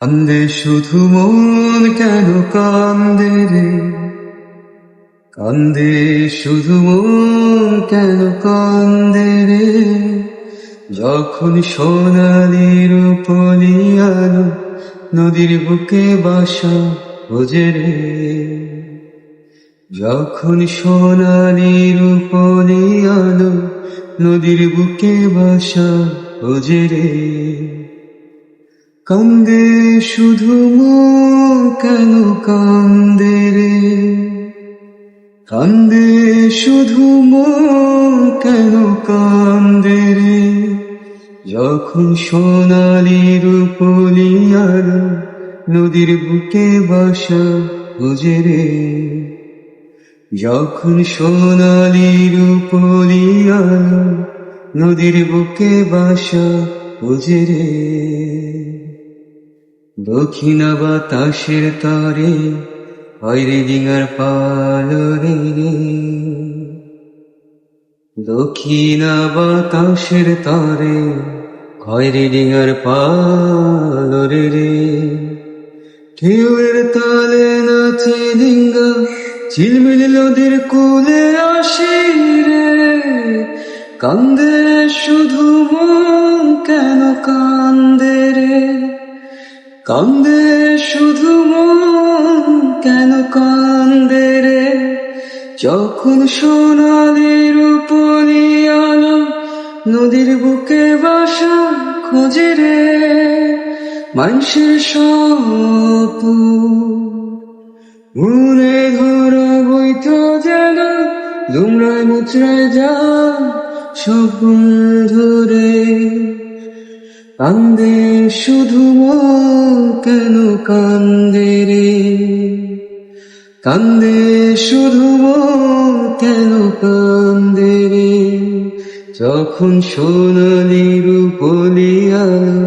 কান্দে শুধু মন কেন কান্দে রে, কান্দে শুধু মন কেন কান্দে রে, যখন সোনালি রূপলি আলো নদীর বুকে বাসা খোঁজে রে, যখন সোনালি রূপলি আলো নদীর বুকে বাসা খোঁজে রে। কান্দে শুধু মন কেন কান্দে রে, কান্দে শুধু মন কেন কান্দে রে, যখন সোনালি রূপলি আলো নদীর বুকে বাসা খোঁজে রে, যখন সোনালি রূপলি আলো নদীর বুকে বাসা খোঁজে রে। দক্ষিণা বাতাসের তারে খয়রি ডিঙার পালরে রে, দক্ষিণা বাতাসের তারে খয়রি ডিঙার পালরে রে, ঢেউয়ের তালে নাচে ডিঙ্গা ঝিলমিল নদীর কূলে আসি রে, কান্দে শুধু মন কেন কান্দে রে, কান্দে শুধু মন কেন কান্দে রে, যখন সোনালি রূপলি আলো নদীর বুকে বাসা খোঁজে রে। মানুষের স্বপ্ন মনে ধরা বইত যেন দুমড়ায় মুচড়ায় যা সব ধরে, কান্দে শুধু মন কেন কান্দে রে, কান্দে শুধু মন কেন কান্দে রে, যখন সোনালি রূপলি আলো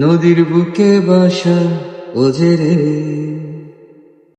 নদীর বুকে বাসা খোঁজে রে।